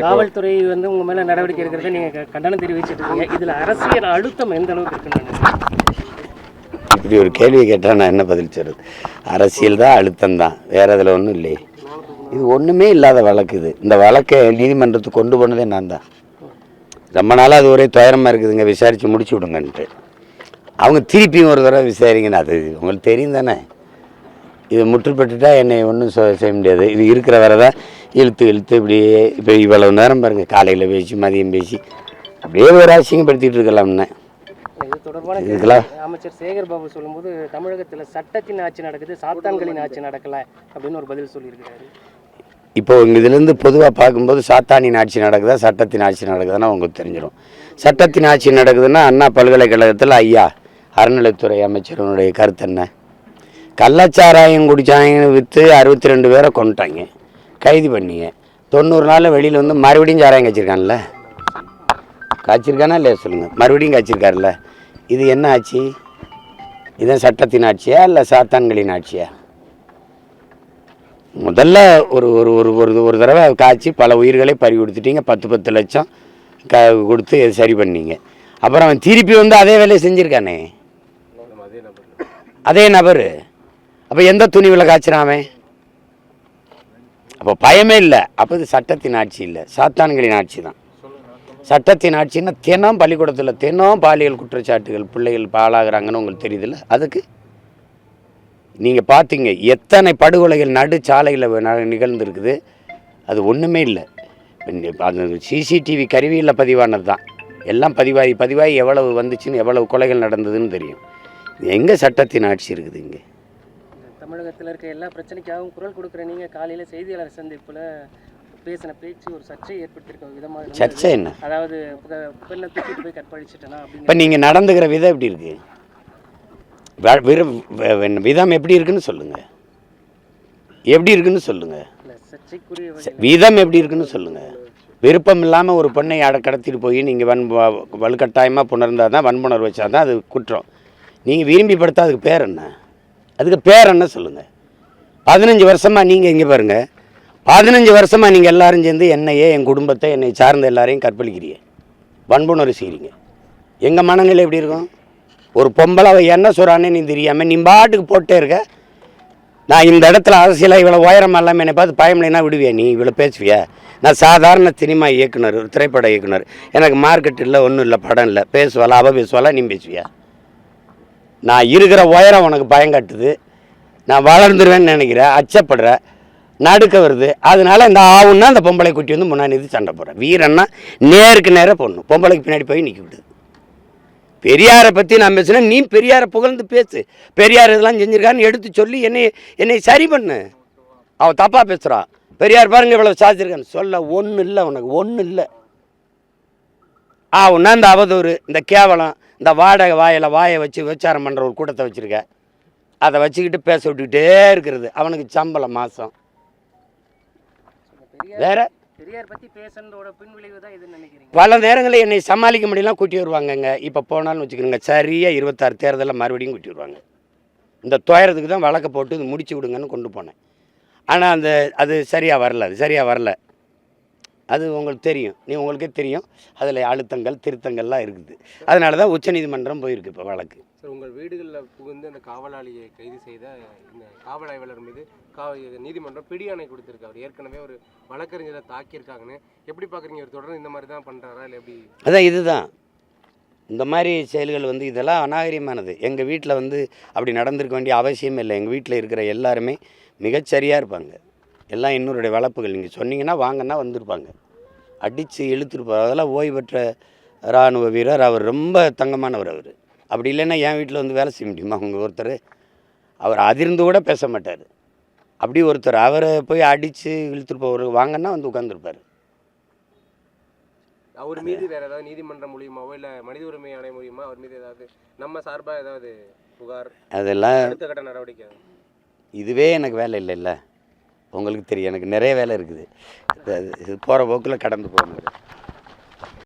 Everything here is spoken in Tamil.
காவல்துறை வந்து உங்க மேல நடவடிக்கை எடுக்கிறத நீங்க கண்டனம் தெரிவிச்சிட்டு இருக்கீங்க. இதுல அரசியல் அழுத்தம் எந்த அளவுக்கு இருக்குன்னு இப்படி ஒரு கேள்வி கேட்டால் நான் என்ன பதில் சொல்றது? அரசியல் தான், அழுத்தம் தான், வேற இதில் ஒன்றும் இல்லையே. இது ஒன்றுமே இல்லாத வழக்கு. இந்த வழக்கை நீதிமன்றத்துக்கு கொண்டு போனதே நான் தான். ரொம்ப நாளாக அது ஒரே துயரமாக இருக்குதுங்க, விசாரித்து முடிச்சு விடுங்கன்ட்டு. அவங்க திருப்பியும் ஒரு தடவை விசாரிங்கன்னு அது உங்களுக்கு தெரியும் தானே. இது முற்றுப்பட்டுட்டா என்னை ஒன்றும் செய்ய முடியாது. இது இருக்கிற வரை தான் இழுத்து இப்படியே இப்போ இவ்வளவு நேரம் பாருங்கள், காலையில் பேசி மதியம் பேசி அப்படியே ஒரு அசிங்கப்படுத்திட்டு இருக்கலாம்னு. இது தொடர்பான அமைச்சர் சேகர் பாபு சொல்லும்போது தமிழகத்தில் சட்டத்தின் ஆட்சி நடக்குது, சாத்தான்களின் ஆட்சி நடக்கல அப்படின்னு ஒரு பதில் சொல்லியிருக்கிறாரு. இப்போ உங்கள் இதுலேருந்து பொதுவாக பார்க்கும்போது சாத்தானின் ஆட்சி நடக்குதா சட்டத்தின் ஆட்சி நடக்குதுன்னா உங்களுக்கு தெரிஞ்சிடும். சட்டத்தின் ஆட்சி நடக்குதுன்னா அண்ணா பல்கலைக்கழகத்தில் ஐயா அறநிலைத்துறை அமைச்சருடைய கருத்து என்ன? கள்ளச்சாராயம் குடிச்சாங்க விற்று 62 பேரை கொண்டுட்டாங்க, கைது பண்ணிங்க. 90 நாளில் வெளியில் வந்து மறுபடியும் சாராயம் காய்ச்சிருக்கான்ல, காய்ச்சிருக்கானா இல்லையா சொல்லுங்கள்? மறுபடியும் காய்ச்சிருக்காருல்ல. இது என்ன ஆட்சி? இதுதான் சட்டத்தின் ஆட்சியா இல்லை சாத்தான்களின் ஆட்சியா? முதல்ல ஒரு ஒரு ஒரு ஒரு ஒரு தடவை காய்ச்சி பல உயிர்களை பறி கொடுத்துட்டீங்க, 10 லட்சம் கொடுத்து சரி பண்ணீங்க. அப்புறம் அவன் திருப்பி வந்து அதே வேலையை செஞ்சுருக்கானே, அதே நபர். அப்போ எந்த துணிவில் காய்ச்சினாமே? அப்போ பயமே இல்லை. அப்போ இது சட்டத்தின் ஆட்சி இல்லை, சாத்தான்களின் ஆட்சி தான். சட்டத்தின் ஆட்சின்னா தினம் பள்ளிக்கூடத்தில் தினம் பாலியல் குற்றச்சாட்டுகள், பிள்ளைகள் பாழாகிறாங்கன்னு உங்களுக்கு தெரியுதுல்ல. அதுக்கு நீங்கள் பார்த்தீங்க எத்தனை படுகொலைகள் நடு சாலையில் நிகழ்ந்துருக்குது. அது ஒன்றுமே இல்லை. அது சிசிடிவி கருவியில் பதிவானது தான். எல்லாம் பதிவாகி எவ்வளவு வந்துச்சுன்னு, எவ்வளவு கொலைகள் நடந்ததுன்னு தெரியும். எங்கே சட்டத்தின் ஆட்சி இருக்குது? இங்கே தமிழகத்தில் இருக்க எல்லா பிரச்சனைக்காகவும் குரல் கொடுக்குற நீங்கள் காலையில் செய்தியாளர் சந்திப்பில் பேசின பேச்சு ஒரு சர்ச்சை ஏற்படுத்தியிருக்க விதமாக. சர்ச்சை என்ன? அதாவது பெண்ணை தூக்கிட்டு போய் கற்பழிச்சிட்டேன்னா அப்படின்னு. இப்போ நீங்கள் நடந்துக்கிற விதம் எப்படி இருக்குது? விதம் எப்படி இருக்குன்னு சொல்லுங்கள். எப்படி இருக்குன்னு சொல்லுங்கள். விதம் எப்படி இருக்குன்னு சொல்லுங்கள். விருப்பம் இல்லாமல் ஒரு பெண்ணை கடத்திட்டு போய் நீங்கள் வலுக்கட்டாயமாக புணர்ந்தால் தான், வன்புணர்வு வச்சா தான் அது குற்றம். நீங்கள் விரும்பி படுத்தா அதுக்கு பேர் என்ன? அதுக்கு பேர் என்ன சொல்லுங்கள். 15 வருஷமாக நீங்கள் இங்கே பாருங்கள், 15 வருஷமாக நீங்கள் எல்லாரும் சேர்ந்து என்னையே, என் குடும்பத்தை, என்னை சார்ந்த எல்லாரையும் கற்பழிக்கிறீங்க, வன்புணர்வு செய்கிறீங்க. எங்கள் மனநிலை எப்படி இருக்கும்? ஒரு பொம்பளை அவள் என்ன சொல்கிறான்னு நீ தெரியாமல் நீ பாட்டுக்கு போட்டே இருக்க. நான் இந்த இடத்துல அரசியலாக இவ்வளோ உயரம் இல்லாமல் என்னை பார்த்து பயமில்லைன்னா விடுவியா? நீ இவ்வளோ பேசுவியா? நான் சாதாரண சினிமா இயக்குனர், ஒரு திரைப்பட இயக்குனர். எனக்கு மார்க்கெட் இல்லை, ஒன்றும் இல்லை, படம் இல்லை. பேசுவாளா அவள் பேசுவாளா நீ பேசுவியா? நான் இருக்கிற உயரம் உனக்கு பயங்காட்டுது. நான் வளர்ந்துருவேன்னு நினைக்கிறேன், அச்சப்படுற, நடுக்க வருது. அதனால இந்த ஆவுன்னா அந்த பொம்பளை குட்டி வந்து முன்னாடி இது சண்டை போடுறேன். வீரன்னா நேருக்கு நேராக போடணும், பொம்பளைக்கு பின்னாடி போய் நிற்க விடுது. பெரியாரை பற்றி நான் பேசுனேன், நீ பெரியாரை புகழ்ந்து பேசு. பெரியார் இதெல்லாம் செஞ்சுருக்கான்னு எடுத்து சொல்லி என்னை சரி பண்ணு. அவன் தப்பாக பேசுகிறான். பெரியார் பாருங்க இவ்வளோ சாதிச்சிருக்கான்னு சொல்ல ஒன்றும் இல்லை, உனக்கு ஒன்றும் இல்லை. ஒன்றா இந்த அவதூறு, இந்த கேவலம், இந்த வாடகை வாயை வச்சு விபச்சாரம் பண்ணுற ஒரு கூட்டத்தை வச்சுருக்க. அதை வச்சுக்கிட்டு பேச விட்டுக்கிட்டே இருக்கிறது. அவனுக்கு சம்பளம் மாதம். வேற பல நேரங்களில் என்னை சமாளிக்க முடியலாம் கூட்டி வருவாங்கங்க. இப்போ போனாலும் வச்சுக்கணுங்க, சரியாக 26 தேர்தலில் மறுபடியும் கூட்டி வருவாங்க. இந்த துயரத்துக்கு தான் வழக்கை போட்டு இது முடிச்சு விடுங்கன்னு கொண்டு போனேன். ஆனால் அது சரியாக வரல. அது உங்களுக்கு தெரியும், உங்களுக்கே தெரியும். அதில் அழுத்தங்கள் திருத்தங்கள்லாம் இருக்குது. அதனால தான் உச்சநீதிமன்றம் போயிருக்கு இப்போ வழக்கு. சார், உங்கள் வீடுகளில் புகுந்து அந்த காவலாளியை கைது செய்த இந்த காவல் ஆய்வாளர் மீது நீதிமன்றம் பிடியாணை கொடுத்துருக்கு. அவர் ஏற்கனவே ஒரு வழக்கறிஞரை தாக்கியிருக்காங்கன்னு எப்படி பார்க்குறீங்க? ஒரு தொடர்ந்து இந்த மாதிரி தான் பண்ணுறாரா இல்லை எப்படி? அதான் இதுதான் இந்த மாதிரி செயல்கள் வந்து இதெல்லாம் அநாகரிகமானது. எங்கள் வீட்டில் வந்து அப்படி நடந்திருக்க வேண்டிய அவசியம் இல்லை. எங்கள் வீட்டில் இருக்கிற எல்லாருமே மிகச்சரியாக இருப்பாங்க. எல்லாம் இன்னொருடைய வளர்ப்புகள். நீங்கள் சொன்னீங்கன்னா வாங்கன்னா வந்திருப்பாங்க, அடித்து இழுத்துருப்பார். அதெல்லாம் ஓய்வு பெற்ற இராணுவ வீரர். அவர் ரொம்ப தங்கமானவர். அவர் அப்படி இல்லைன்னா என் வீட்டில் வந்து வேலை செய்ய முடியுமா? அவங்க ஒருத்தர் அவர் அதிர்ந்து கூட பேச மாட்டார். அப்படி ஒருத்தர் அவரை போய் அடித்து இழுத்துட்டு போவார். வாங்கன்னா வந்து உட்காந்துருப்பார். அவர் மீது வேறு ஏதாவது நீதிமன்றம் மூலியமாவோ இல்லை மனித உரிமை ஆணையம் மூலியமாக அவர் மீது ஏதாவது நம்ம சார்பாக ஏதாவது புகார், அதெல்லாம் அடுத்த கட்ட நடவடிக்கை? இதுவே எனக்கு வேலை இல்லைல்ல, உங்களுக்கு தெரியும். எனக்கு நிறைய வேலை இருக்குது. இது போகிற போக்கில் கடந்து போகணும்.